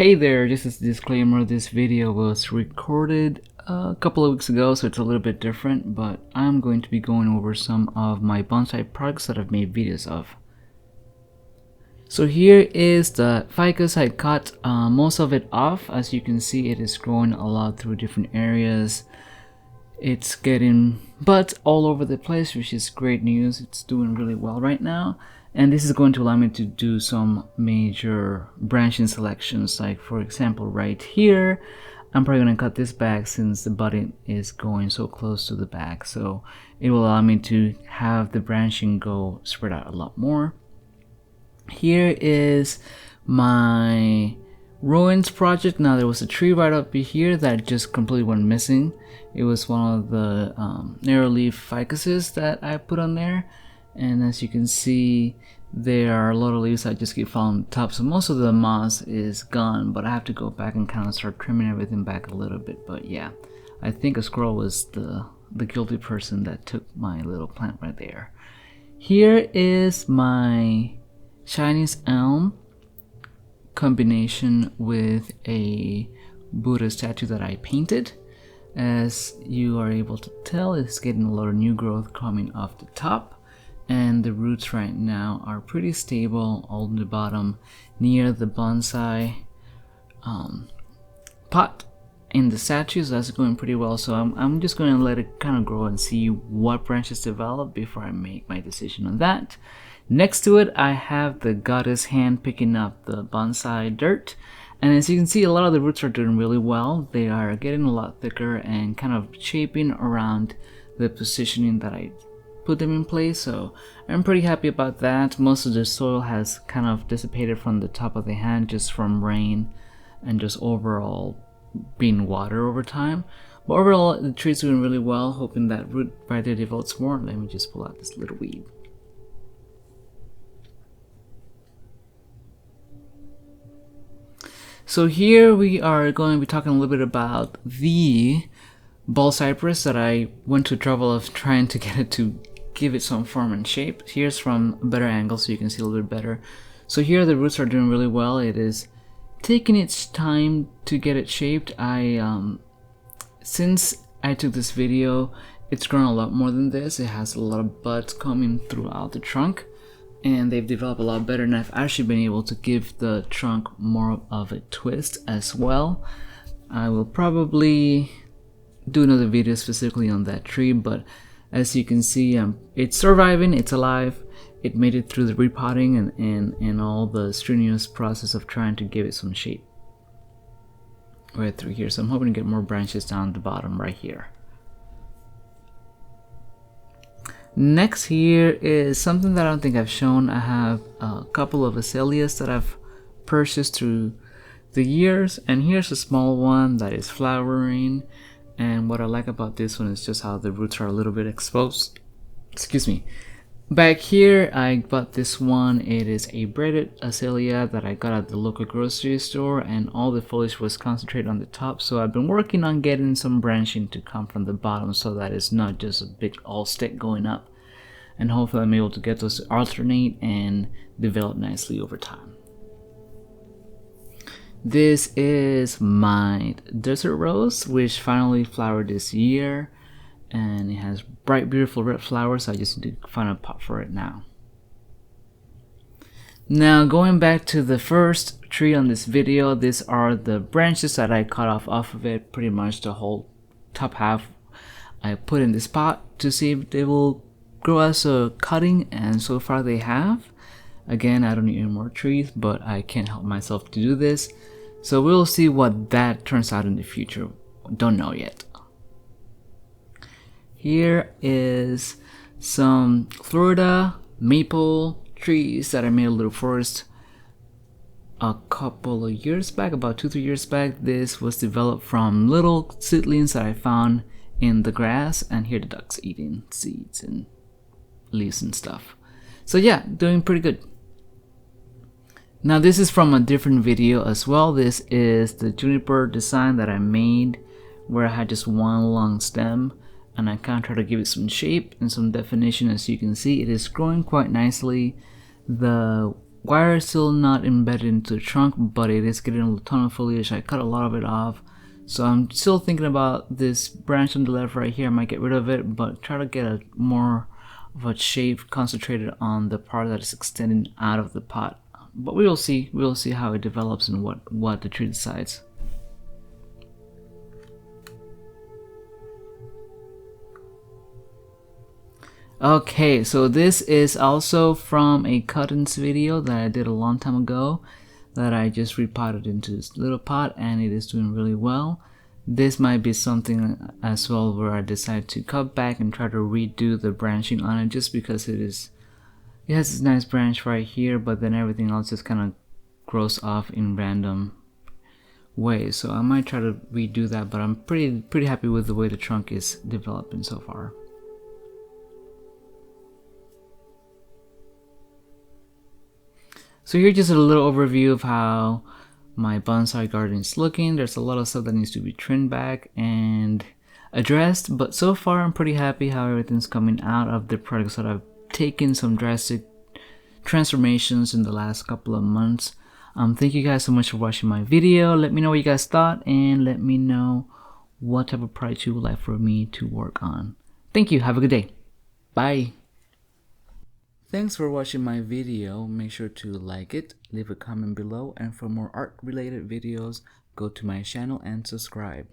Hey there, just as a disclaimer, this video was recorded a couple of weeks ago, so it's a little bit different, but I'm going to be going over some of my bonsai products that I've made videos of. So here is the ficus. I cut most of it off. As you can see, it is growing a lot through different areas. It's getting buds all over the place, which is great news. It's doing really well right now. And this is going to allow me to do some major branching selections. Like for example, right here, I'm probably going to cut this back since the button is going so close to the back. So it will allow me to have the branching go spread out a lot more. Here is my ruins project. Now there was a tree right up here that just completely went missing. It was one of the narrow leaf ficuses that I put on there. And as you can see, there are a lot of leaves that just keep falling on top, so most of the moss is gone, but I have to go back and kind of start trimming everything back a little bit. But yeah, I think a squirrel was the guilty person that took my little plant right there. Here is my Chinese elm combination with a Buddha statue that I painted. As you are able to tell, it's getting a lot of new growth coming off the top. And the roots right now are pretty stable on the bottom near the bonsai pot in the statues. That's going pretty well, so I'm just going to let it kind of grow and see what branches develop before I make my decision on that. Next to it, I have the goddess hand picking up the bonsai dirt, and as you can see, a lot of the roots are doing really well. They are getting a lot thicker and kind of shaping around the positioning that I put them in place, so I'm pretty happy about that. Most of the soil has kind of dissipated from the top of the hand just from rain and just overall being water over time. But overall, the tree's doing really well, hoping that root right there develops more. Let me just pull out this little weed. So here we are going to be talking a little bit about the ball cypress that I went to trouble of trying to get it to give it some form and shape. Here's from a better angle so you can see a little bit better. So here the roots are doing really well. It is taking its time to get it shaped. Since I took this video, it's grown a lot more than this. It has a lot of buds coming throughout the trunk, and they've developed a lot better, and I've actually been able to give the trunk more of a twist as well. I will probably do another video specifically on that tree, but as you can see, it's surviving, it's alive. It made it through the repotting and all the strenuous process of trying to give it some shape right through here. So I'm hoping to get more branches down the bottom right here. Next here is something that I don't think I've shown. I have a couple of azaleas that I've purchased through the years, and here's a small one that is flowering. And what I like about this one is just how the roots are a little bit exposed. Excuse me. Back here, I bought this one. It is a braided azalea that I got at the local grocery store, and all the foliage was concentrated on the top. So I've been working on getting some branching to come from the bottom so that it's not just a big all stick going up. And hopefully I'm able to get those to alternate and develop nicely over time. This is my desert rose, which finally flowered this year, and it has bright, beautiful red flowers. So I just need to find a pot for it now. Now, going back to the first tree on this video, these are the branches that I cut off of it. Pretty much the whole top half I put in this pot to see if they will grow as a cutting, and so far they have. Again, I don't need any more trees, but I can't help myself to do this. So we'll see what that turns out in the future. Don't know yet. Here is some Florida maple trees that I made a little forest a couple of years back, about 2-3 years back. This was developed from little seedlings that I found in the grass, and here the ducks eating seeds and leaves and stuff. So yeah, doing pretty good. Now this is from a different video as well. This is the Juniper Design that I made, where I had just one long stem, and I kind of try to give it some shape and some definition. As you can see, it is growing quite nicely. The wire is still not embedded into the trunk, but it is getting a ton of foliage. I cut a lot of it off, so I'm still thinking about this branch on the left right here. I might get rid of it, but try to get a more of a shape concentrated on the part that is extending out of the pot. But we will see. We will see how it develops and what the tree decides. Okay, so this is also from a cuttings video that I did a long time ago that I just repotted into this little pot, and it is doing really well. This might be something as well where I decide to cut back and try to redo the branching on it, just because it has this nice branch right here, but then everything else just kind of grows off in random ways. So I might try to redo that, but I'm pretty happy with the way the trunk is developing so far. So here's just a little overview of how my bonsai garden is looking. There's a lot of stuff that needs to be trimmed back and addressed, but so far I'm pretty happy how everything's coming out of the products that I've taken some drastic transformations in the last couple of months. Thank you guys so much for watching my video. Let me know what you guys thought, and let me know what type of project you would like for me to work on. Thank you. Have a good day. Bye. Thanks for watching my video. Make sure to like it, leave a comment below, and for more art related videos, go to my channel and subscribe.